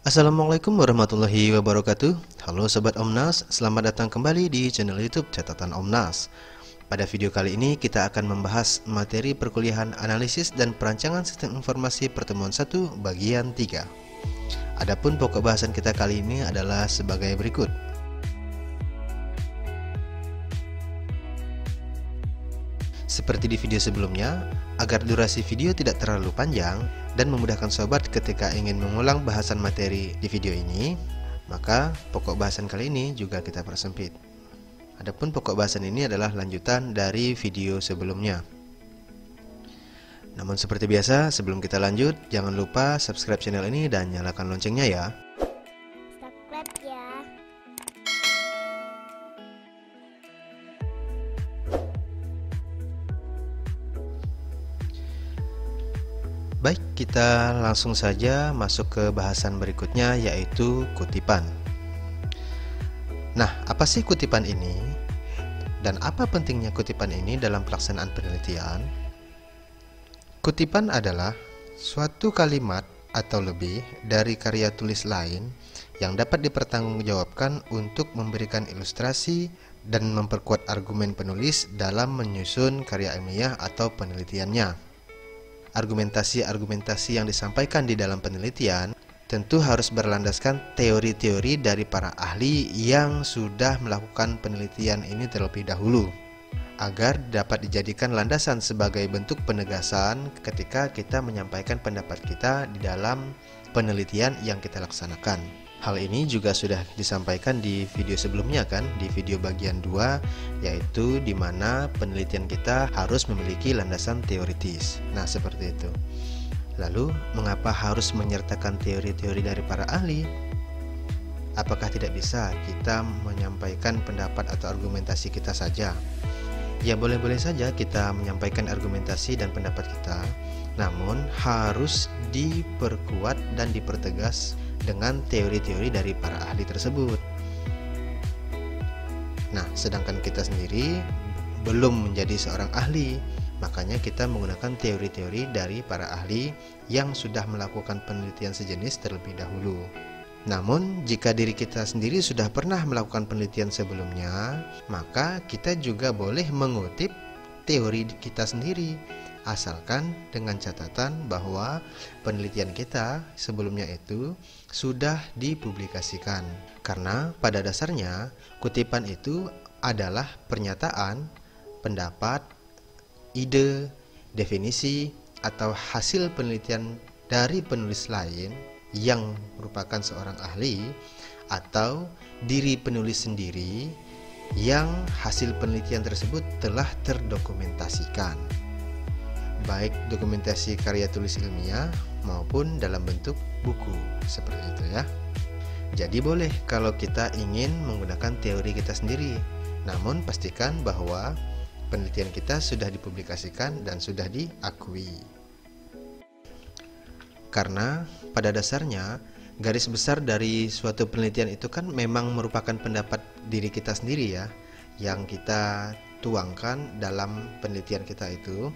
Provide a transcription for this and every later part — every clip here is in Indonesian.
Assalamualaikum warahmatullahi wabarakatuh. Halo Sobat Omnas, selamat datang kembali di channel YouTube Catatan Omnas. Pada video kali ini kita akan membahas materi perkuliahan analisis dan perancangan sistem informasi pertemuan 1 bagian 3. Adapun pokok bahasan kita kali ini adalah sebagai berikut. Seperti di video sebelumnya, agar durasi video tidak terlalu panjang dan memudahkan sobat ketika ingin mengulang bahasan materi di video ini, maka pokok bahasan kali ini juga kita persempit. Adapun pokok bahasan ini adalah lanjutan dari video sebelumnya. Namun seperti biasa, sebelum kita lanjut, jangan lupa subscribe channel ini dan nyalakan loncengnya ya. Subscribe ya. Baik, kita langsung saja masuk ke bahasan berikutnya, yaitu kutipan. Nah, apa sih kutipan ini? Dan apa pentingnya kutipan ini dalam pelaksanaan penelitian? Kutipan adalah suatu kalimat atau lebih dari karya tulis lain yang dapat dipertanggungjawabkan untuk memberikan ilustrasi dan memperkuat argumen penulis dalam menyusun karya ilmiah atau penelitiannya. Argumentasi-argumentasi yang disampaikan di dalam penelitian tentu harus berlandaskan teori-teori dari para ahli yang sudah melakukan penelitian ini terlebih dahulu, agar dapat dijadikan landasan sebagai bentuk penegasan ketika kita menyampaikan pendapat kita di dalam penelitian yang kita laksanakan. Hal ini juga sudah disampaikan di video sebelumnya kan, di video bagian 2, yaitu di mana penelitian kita harus memiliki landasan teoritis. Nah, seperti itu. Lalu, mengapa harus menyertakan teori-teori dari para ahli? Apakah tidak bisa kita menyampaikan pendapat atau argumentasi kita saja? Ya, boleh-boleh saja kita menyampaikan argumentasi dan pendapat kita, namun harus diperkuat dan dipertegas dengan teori-teori dari para ahli tersebut. Nah, sedangkan kita sendiri belum menjadi seorang ahli, makanya kita menggunakan teori-teori dari para ahli yang sudah melakukan penelitian sejenis terlebih dahulu. Namun, jika diri kita sendiri sudah pernah melakukan penelitian sebelumnya, maka kita juga boleh mengutip teori kita sendiri, asalkan dengan catatan bahwa penelitian kita sebelumnya itu sudah dipublikasikan. Karena pada dasarnya kutipan itu adalah pernyataan, pendapat, ide, definisi, atau hasil penelitian dari penulis lain yang merupakan seorang ahli, atau diri penulis sendiri yang hasil penelitian tersebut telah terdokumentasikan, baik dokumentasi karya tulis ilmiah maupun dalam bentuk buku, seperti itu ya. Jadi boleh kalau kita ingin menggunakan teori kita sendiri, namun pastikan bahwa penelitian kita sudah dipublikasikan dan sudah diakui. Karena pada dasarnya garis besar dari suatu penelitian itu kan memang merupakan pendapat diri kita sendiri ya, yang kita tuangkan dalam penelitian kita itu.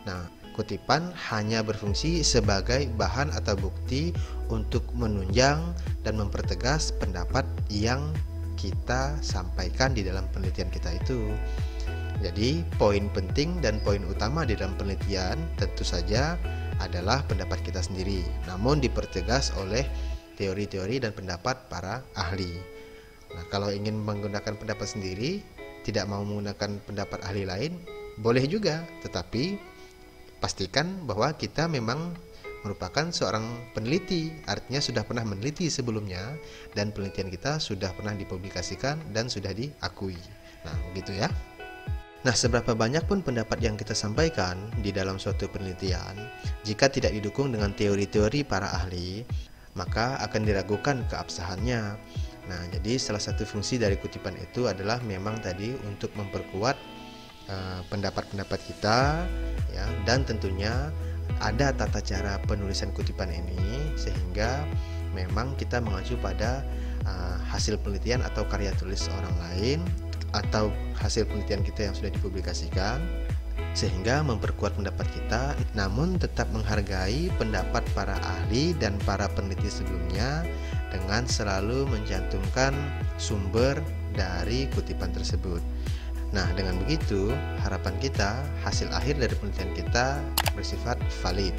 Nah, kutipan hanya berfungsi sebagai bahan atau bukti untuk menunjang dan mempertegas pendapat yang kita sampaikan di dalam penelitian kita itu. Jadi, poin penting dan poin utama di dalam penelitian tentu saja adalah pendapat kita sendiri, namun dipertegas oleh teori-teori dan pendapat para ahli. Nah, kalau ingin menggunakan pendapat sendiri, tidak mau menggunakan pendapat ahli lain, boleh juga, tetapi pastikan bahwa kita memang merupakan seorang peneliti, artinya sudah pernah meneliti sebelumnya dan penelitian kita sudah pernah dipublikasikan dan sudah diakui. Nah, begitu ya. Nah, seberapa banyak pun pendapat yang kita sampaikan di dalam suatu penelitian, jika tidak didukung dengan teori-teori para ahli, maka akan diragukan keabsahannya. Nah, jadi salah satu fungsi dari kutipan itu adalah memang tadi untuk memperkuat pendapat-pendapat kita ya, dan tentunya ada tata cara penulisan kutipan ini sehingga memang kita mengacu pada hasil penelitian atau karya tulis orang lain atau hasil penelitian kita yang sudah dipublikasikan. sehingga memperkuat pendapat kita, namun tetap menghargai pendapat para ahli dan para peneliti sebelumnya dengan selalu mencantumkan sumber dari kutipan tersebut. Nah, dengan begitu, harapan kita hasil akhir dari penelitian kita bersifat valid.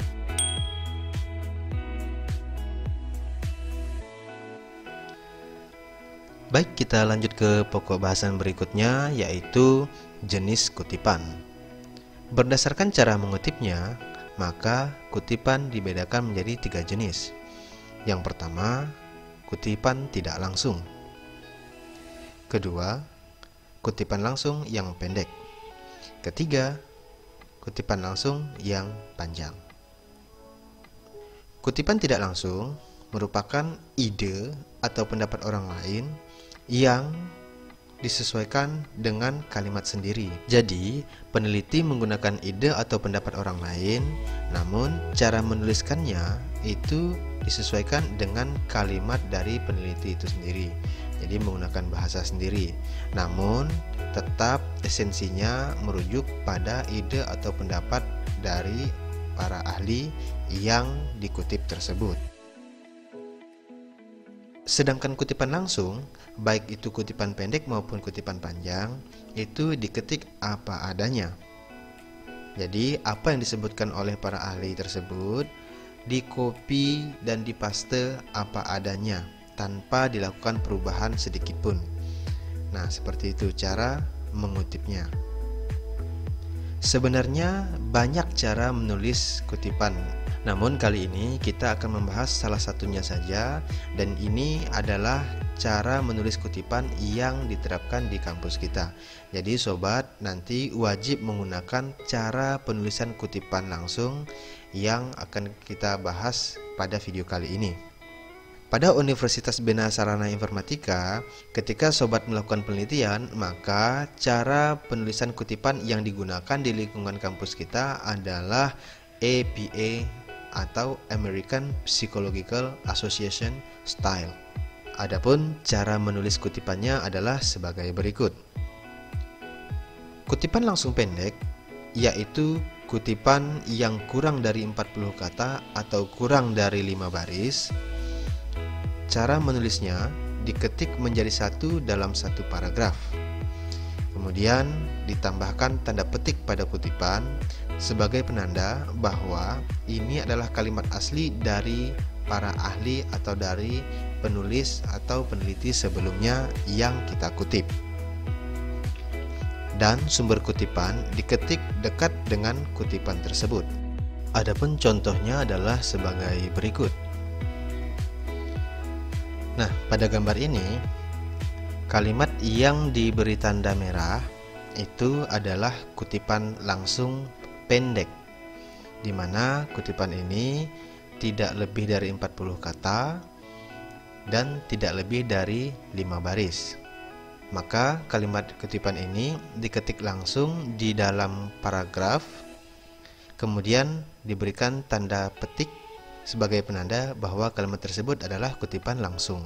Baik, kita lanjut ke pokok bahasan berikutnya, yaitu jenis kutipan. Berdasarkan cara mengutipnya, maka kutipan dibedakan menjadi 3 jenis. Yang pertama, kutipan tidak langsung. Kedua, kutipan langsung yang pendek. Ketiga, kutipan langsung yang panjang. Kutipan tidak langsung merupakan ide atau pendapat orang lain yang disesuaikan dengan kalimat sendiri. Jadi, peneliti menggunakan ide atau pendapat orang lain, namun cara menuliskannya itu disesuaikan dengan kalimat dari peneliti itu sendiri. Jadi menggunakan bahasa sendiri, namun tetap esensinya merujuk pada ide atau pendapat dari para ahli yang dikutip tersebut. Sedangkan kutipan langsung, baik itu kutipan pendek maupun kutipan panjang, itu diketik apa adanya. Jadi, apa yang disebutkan oleh para ahli tersebut dikopi dan dipaste apa adanya tanpa dilakukan perubahan sedikit pun. Nah, seperti itu cara mengutipnya. Sebenarnya banyak cara menulis kutipan, namun kali ini kita akan membahas salah satunya saja, dan ini adalah cara menulis kutipan yang diterapkan di kampus kita. Jadi sobat, nanti wajib menggunakan cara penulisan kutipan langsung yang akan kita bahas pada video kali ini. Pada Universitas Bina Sarana Informatika, ketika sobat melakukan penelitian, maka cara penulisan kutipan yang digunakan di lingkungan kampus kita adalah APA atau American Psychological Association Style. Adapun cara menulis kutipannya adalah sebagai berikut. Kutipan langsung pendek yaitu kutipan yang kurang dari 40 kata atau kurang dari 5 baris. Cara menulisnya diketik menjadi satu dalam satu paragraf. Kemudian ditambahkan tanda petik pada kutipan sebagai penanda bahwa ini adalah kalimat asli dari para ahli atau dari penulis atau peneliti sebelumnya yang kita kutip. Dan sumber kutipan diketik dekat dengan kutipan tersebut. Adapun contohnya adalah sebagai berikut. Nah, pada gambar ini, kalimat yang diberi tanda merah itu adalah kutipan langsung pendek, di mana kutipan ini tidak lebih dari 40 kata dan tidak lebih dari 5 baris. Maka kalimat kutipan ini diketik langsung di dalam paragraf, kemudian diberikan tanda petik sebagai penanda bahwa kalimat tersebut adalah kutipan langsung.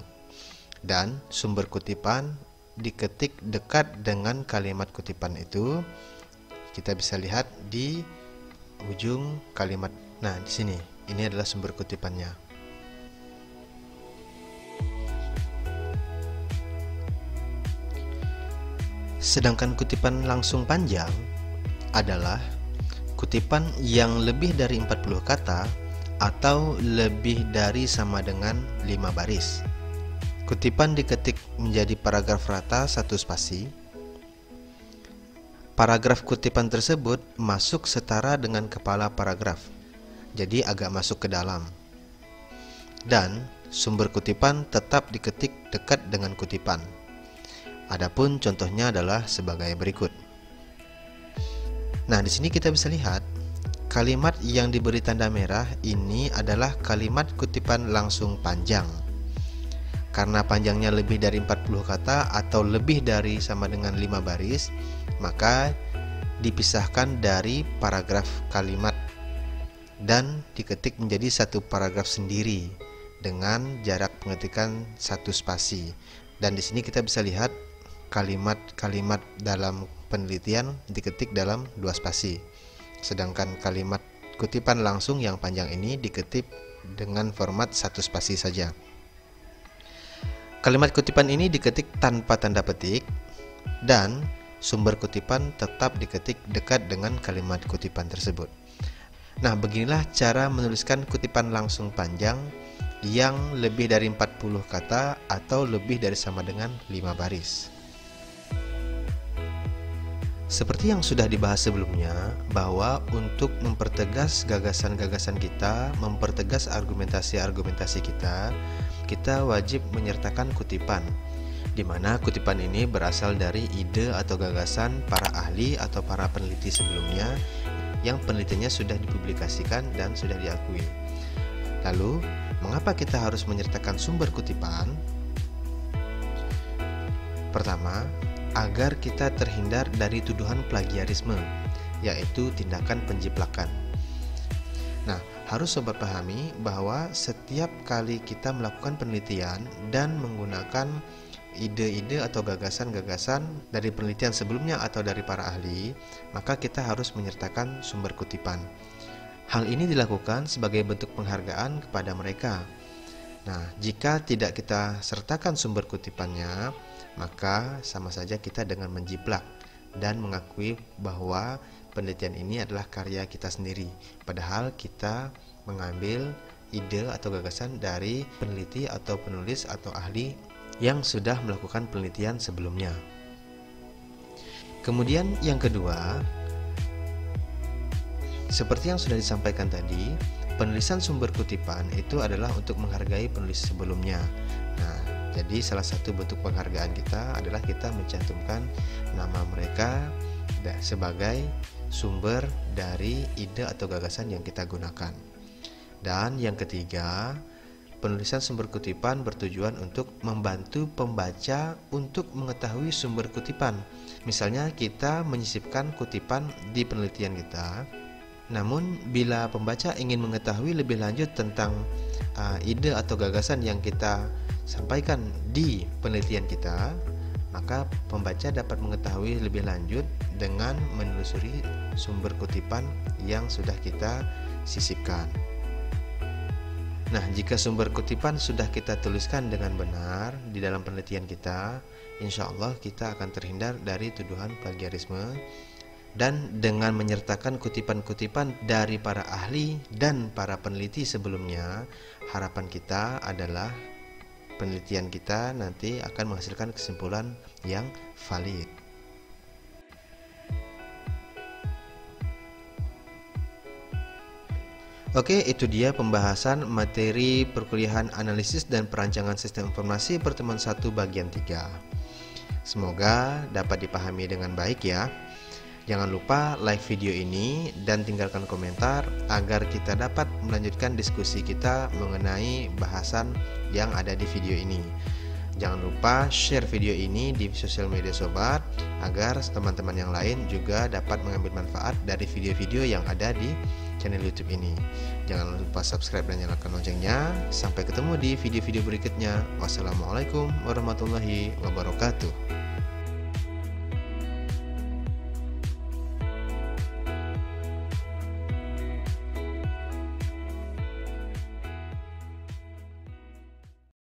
Dan sumber kutipan diketik dekat dengan kalimat kutipan itu. Kita bisa lihat di ujung kalimat. Nah, di sini ini adalah sumber kutipannya. Sedangkan kutipan langsung panjang adalah kutipan yang lebih dari 40 kata atau lebih dari sama dengan 5 baris. Kutipan diketik menjadi paragraf rata satu spasi. Paragraf kutipan tersebut masuk setara dengan kepala paragraf, jadi agak masuk ke dalam. Dan sumber kutipan tetap diketik dekat dengan kutipan. Adapun contohnya adalah sebagai berikut. Nah, di sini kita bisa lihat kalimat yang diberi tanda merah ini adalah kalimat kutipan langsung panjang. Karena panjangnya lebih dari 40 kata atau lebih dari sama dengan 5 baris, maka dipisahkan dari paragraf kalimat dan diketik menjadi satu paragraf sendiri dengan jarak pengetikan satu spasi. Dan di sini kita bisa lihat kalimat-kalimat dalam penelitian diketik dalam 2 spasi. Sedangkan kalimat kutipan langsung yang panjang ini diketik dengan format 1 spasi saja. Kalimat kutipan ini diketik tanpa tanda petik dan sumber kutipan tetap diketik dekat dengan kalimat kutipan tersebut. Nah, beginilah cara menuliskan kutipan langsung panjang yang lebih dari 40 kata atau lebih dari sama dengan 5 baris. Seperti yang sudah dibahas sebelumnya, bahwa untuk mempertegas gagasan-gagasan kita, mempertegas argumentasi-argumentasi kita, kita wajib menyertakan kutipan, di mana kutipan ini berasal dari ide atau gagasan para ahli atau para peneliti sebelumnya yang penelitiannya sudah dipublikasikan dan sudah diakui. Lalu, mengapa kita harus menyertakan sumber kutipan? Pertama, agar kita terhindar dari tuduhan plagiarisme, yaitu tindakan penjiplakan. Nah, harus sobat pahami bahwa setiap kali kita melakukan penelitian dan menggunakan ide-ide atau gagasan-gagasan dari penelitian sebelumnya atau dari para ahli, maka kita harus menyertakan sumber kutipan. Hal ini dilakukan sebagai bentuk penghargaan kepada mereka. Nah, jika tidak kita sertakan sumber kutipannya, maka sama saja kita dengan menjiplak dan mengakui bahwa penelitian ini adalah karya kita sendiri, padahal kita mengambil ide atau gagasan dari peneliti atau penulis atau ahli yang sudah melakukan penelitian sebelumnya. Kemudian yang kedua, seperti yang sudah disampaikan tadi, penulisan sumber kutipan itu adalah untuk menghargai penulis sebelumnya. Nah, jadi salah satu bentuk penghargaan kita adalah kita mencantumkan nama mereka sebagai sumber dari ide atau gagasan yang kita gunakan. Dan yang ketiga, penulisan sumber kutipan bertujuan untuk membantu pembaca untuk mengetahui sumber kutipan. Misalnya kita menyisipkan kutipan di penelitian kita, namun bila pembaca ingin mengetahui lebih lanjut tentang ide atau gagasan yang kita sampaikan di penelitian kita, maka pembaca dapat mengetahui lebih lanjut dengan menelusuri sumber kutipan yang sudah kita sisipkan. Nah, jika sumber kutipan sudah kita tuliskan dengan benar di dalam penelitian kita, insya Allah kita akan terhindar dari tuduhan plagiarisme. Dan dengan menyertakan kutipan-kutipan dari para ahli dan para peneliti sebelumnya, harapan kita adalah penelitian kita nanti akan menghasilkan kesimpulan yang valid. Oke, itu dia pembahasan materi perkuliahan analisis dan perancangan sistem informasi pertemuan 1 bagian 3. Semoga dapat dipahami dengan baik ya. Jangan lupa like video ini dan tinggalkan komentar agar kita dapat melanjutkan diskusi kita mengenai bahasan yang ada di video ini. Jangan lupa share video ini di sosial media sobat agar teman-teman yang lain juga dapat mengambil manfaat dari video-video yang ada di channel YouTube ini. Jangan lupa subscribe dan nyalakan loncengnya. Sampai ketemu di video-video berikutnya. Wassalamualaikum warahmatullahi wabarakatuh.